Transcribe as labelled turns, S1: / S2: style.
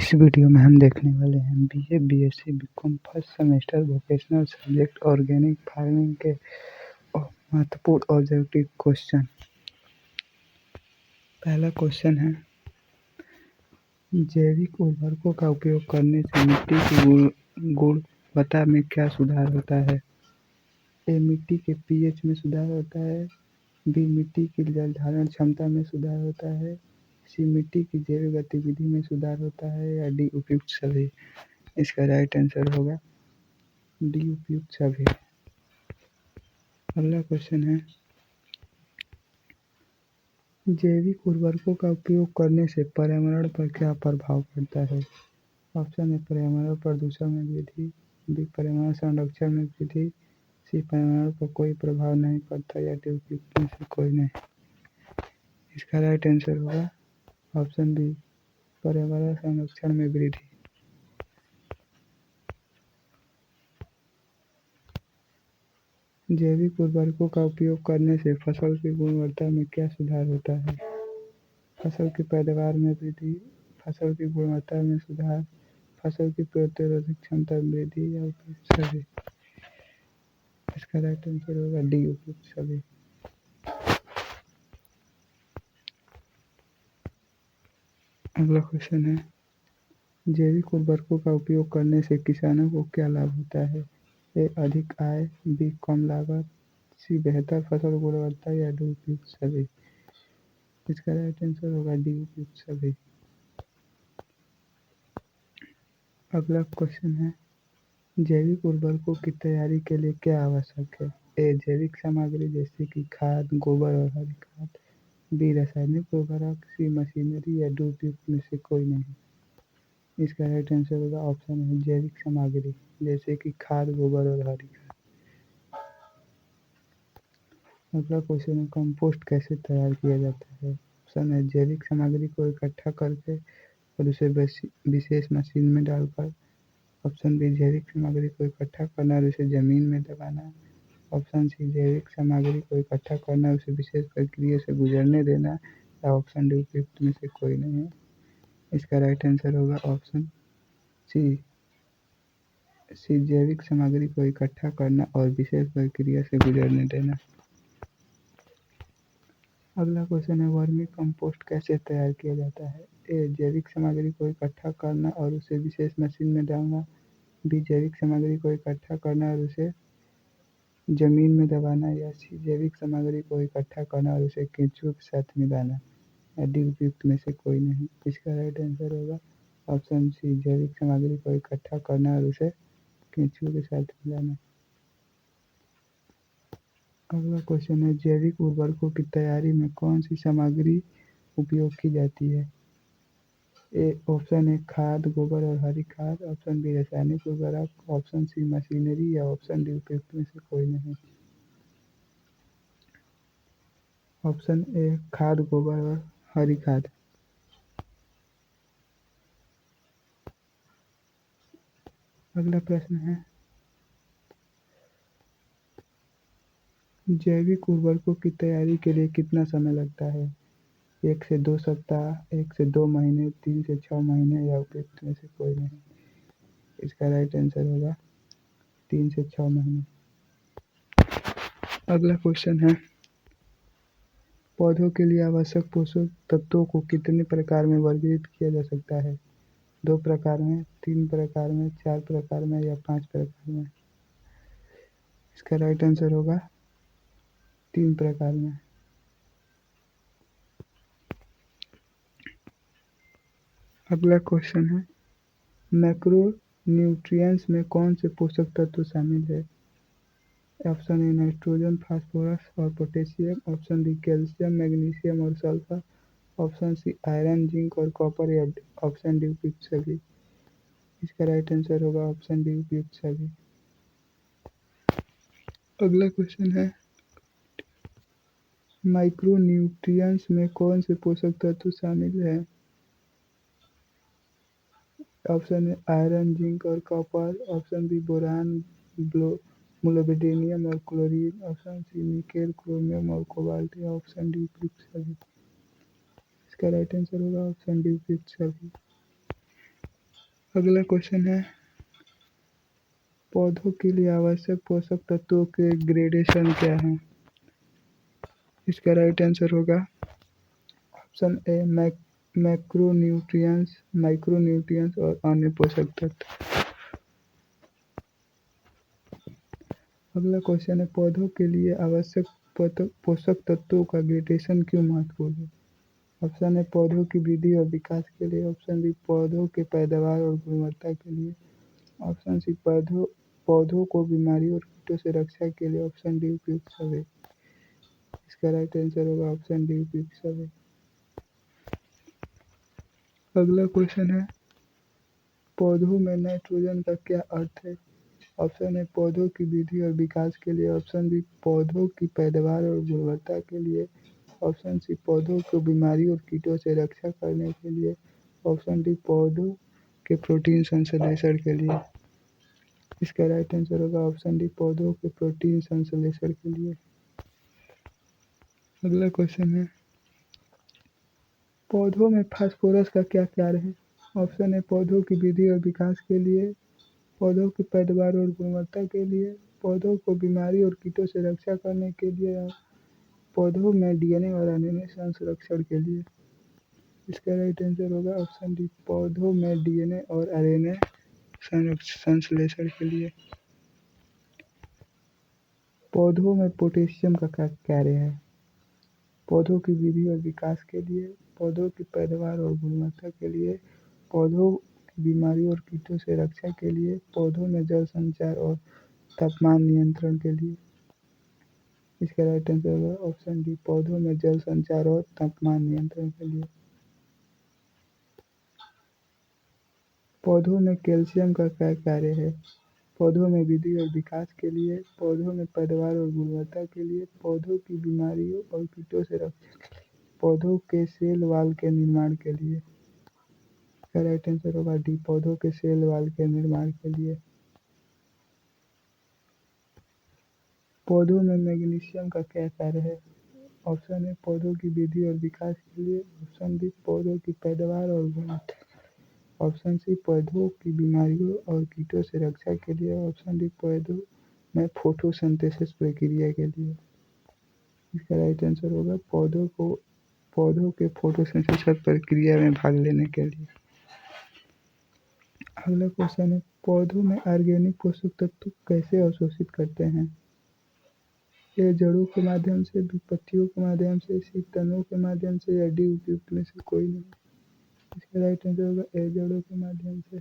S1: इस वीडियो में हम देखने वाले हैं BA, BSc, BCom first semester vocational subject organic farming के महत्वपूर्ण ऑब्जेक्टिव क्वेश्चन। पहला क्वेश्चन है, जैविक उर्वरकों का उपयोग करने से मिट्टी की गुणवत्ता में क्या सुधार होता है? ए, मिट्टी के पीएच में सुधार होता है। बी, मिट्टी की जल धारण क्षमता में सुधार होता है। सी, मिट्टी की जैविक गतिविधि में सुधार होता है। या डी, उपयुक्त सभी। इसका राइट आंसर होगा डी, उपयुक्त सभी। अगला क्वेश्चन है, जैविक उर्वरकों का उपयोग करने से पर्यावरण पर क्या प्रभाव पड़ता है? ऑप्शन है पर्यावरण प्रदूषण में वृद्धि, बी, पर्यावरण संरक्षण में वृद्धि, सी, पर्यावरण पर कोई प्रभाव नहीं पड़ता, या डी, उपयुक्त में से कोई नहीं। इसका राइट आंसर होगा ऑप्शन बी, पर्यावरण संरक्षण में वृद्धि। जैविक उर्वरकों का उपयोग करने से फसल की गुणवत्ता में क्या सुधार होता है? फसल की पैदावार में वृद्धि, फसल की गुणवत्ता में सुधार, फसल की प्रतिरोधक क्षमता में वृद्धि, या उपयुक्त सभी। इसका राइट आंसर होगा डी, उपयुक्त सभी। अगला क्वेश्चन है, जैविक उर्वरकों का उपयोग करने से किसानों को क्या लाभ होता है? ए, अधिक आय, बी, कम लागत, सी, बेहतर फसल गुणवत्ता, या डी, उपयुक्त सभी। इसका राइट आंसर होगा डी, उपयुक्त सभी। अगला क्वेश्चन है, जैविक उर्वरकों की तैयारी के लिए क्या आवश्यक है? ए, जैविक सामग्री जैसे कि खाद, गोबर और हरी खाद, बी, रासायनिक उर्वरक, सी, मशीनरी, या डी, उपयुक्त में से कोई नहीं। इसका राइट आंसर होगा ऑप्शन है जैविक सामग्री जैसे कि खाद, गोबर और हरी खाद। अगला क्वेश्चन है, कंपोस्ट कैसे तैयार किया जाता है? ऑप्शन है जैविक सामग्री को इकट्ठा करके और उसे विशेष मशीन में डालकर। ऑप्शन बी, जैविक सामग्री को इकट्ठा करना और उसे जमीन में दबाना। ऑप्शन सी, जैविक सामग्री को इकट्ठा करना और उसे विशेष प्रक्रिया से गुजरने देना। या ऑप्शन डी, उपयुक्त में से कोई नहीं है। इसका राइट आंसर होगा ऑप्शन सी, जैविक सामग्री को इकट्ठा करना और विशेष प्रक्रिया से गुजरने देना। अगला क्वेश्चन है, वर्मी कंपोस्ट कैसे तैयार किया जाता है? ए, जैविक सामग्री को इकट्ठा करना और उसे विशेष मशीन में डालना, बी, जैविक सामग्री को इकट्ठा करना और उसे जमीन में दबाना, या सी, जैविक सामग्री को इकट्ठा करना और उसे केंचुओं के साथ मिलाना, या डी, उपयुक्त में से कोई नहीं। इसका राइट आंसर होगा ऑप्शन सी, जैविक सामग्री को इकट्ठा करना और उसे केंचुओं के साथ मिलाना। अगला क्वेश्चन है, जैविक उर्वरकों की तैयारी में कौन सी सामग्री उपयोग की जाती है? ए, ऑप्शन ए, खाद, गोबर और हरी खाद, ऑप्शन बी, रासायनिक उर्वरक, ऑप्शन सी, मशीनरी, या ऑप्शन डी, उपयुक्त में से कोई नहीं। ऑप्शन ए, खाद, गोबर और हरी खाद। अगला प्रश्न है, जैविक उर्वरकों की तैयारी के लिए कितना समय लगता है? 1 से 2 सप्ताह, 1 से 2 महीने, 3 से 6 महीने, या उपयुक्त में से कोई नहीं। इसका राइट आंसर होगा 3 से 6 महीने। अगला क्वेश्चन है, पौधों के लिए आवश्यक पोषक तत्वों को कितने प्रकार में वर्गीकृत किया जा सकता है? 2 प्रकार में, 3 प्रकार में, 4 प्रकार में, या 5 प्रकार में। इसका राइट आंसर होगा 3 प्रकार में। अगला क्वेश्चन है, मैक्रो न्यूट्रिएंट्स में कौन से पोषक तत्व शामिल है? ऑप्शन ए, नाइट्रोजन, फास्फोरस और potassium, option B, calcium, magnesium और sulphur, option C, iron, zinc और कॉपर, या ऑप्शन डी, उपयुक्त सभी। इसका राइट आंसर होगा ऑप्शन डी, उपयुक्त सभी। अगला क्वेश्चन है, माइक्रो न्यूट्रिएंट्स में कौन से पोषक तत्व शामिल हैं? ऑप्शन ए, आयरन, जिंक और copper, option B, boron, molybdenum और chlorine, option C, nickel, chromium और कोबाल्ट, या ऑप्शन डी, उपयुक्त सभी। इसका राइट आंसर होगा ऑप्शन डी, उपयुक्त सभी। अगला क्वेश्चन है, पौधों के लिए आवश्यक पोषक तत्वों के ग्रेडेशन क्या है? इसका राइट आंसर होगा ऑप्शन ए मैक्रोन्यूट्रिएंट्स, माइक्रोन्यूट्रिएंट्स और अन्य पोषक तत्व। अगला क्वेश्चन है, पौधों के लिए आवश्यक पोषक तत्वों का ग्रेडेशन क्यों महत्वपूर्ण है? ऑप्शन ए पौधों की वृद्धि और विकास के लिए, ऑप्शन बी पौधों के पैदावार और गुणवत्ता के लिए, ऑप्शन सी पौधों को बीमारियों और कीटों से रक्षा के लिए, ऑप्शन डी उपयुक्त सभी। इसका राइट आंसर होगा ऑप्शन डी उपयुक्त सभी। अगला क्वेश्चन है, पौधों में नाइट्रोजन का क्या अर्थ है? ऑप्शन ए पौधों की वृद्धि और विकास के लिए, ऑप्शन बी पौधों की पैदावार और गुणवत्ता के लिए, ऑप्शन सी पौधों को बीमारी और कीटों से रक्षा करने के लिए, ऑप्शन डी पौधों के प्रोटीन संश्लेषण के लिए। इसका राइट आंसर होगा ऑप्शन डी पौधों के प्रोटीन संश्लेषण के लिए। अगला क्वेश्चन है, पौधों में फास्फोरस का क्या कार्य है? ऑप्शन ए पौधों की वृद्धि और विकास के लिए, पौधों की पैदावार और गुणवत्ता के लिए, पौधों को बीमारी और कीटों से रक्षा करने के लिए, और पौधों में डीएनए और आरएनए संरक्षण के लिए। इसका राइट आंसर होगा ऑप्शन डी पौधों में डीएनए और आरएनए संश्लेषण के लिए। पौधों में पोटेशियम का क्या कार्य है? पौधों की वृद्धि और विकास के लिए, पौधों की पैदावार और गुणवत्ता के लिए, पौधों की बीमारी और कीटों से रक्षा के लिए, पौधों में जल संचार और तापमान नियंत्रण के लिए। इसका राइट आंसर होगा ऑप्शन डी पौधों में जल संचार और तापमान नियंत्रण के लिए। पौधों में कैल्शियम का क्या कार्य है? पौधों में वृद्धि और विकास के लिए, पौधों में पैदावार और गुणवत्ता के लिए, पौधों की बीमारियों और कीटों से रक्षा, पौधों के सेल वाल के निर्माण के लिए। इसका राइट आंसर होगा डी पौधों के सेल वाल के निर्माण के लिए। पौधों में मैग्नीशियम का क्या कार्य है? ऑप्शन ए पौधों की वृद्धि और विकास के लिए, ऑप्शन बी पौधों की पैदावार और गुणवत्ता, ऑप्शन सी पौधों की बीमारियों और कीटों से रक्षा के लिए, ऑप्शन डी पौधों में फोटोसिंथेसिस प्रक्रिया के लिए। इसका राइट आंसर होगा पौधों के फोटोसिंथेसिस प्रक्रिया में भाग लेने के लिए। अगला क्वेश्चन है, पौधों में ऑर्गेनिक पोषक तत्व कैसे अवशोषित करते हैं? ये जड़ों के माध्यम से, बी पत्तियों के माध्यम से, सी तनों के माध्यम से, या डी उपयुक्त में से कोई नहीं। इसका राइट आंसर होगा ए जड़ों के माध्यम से।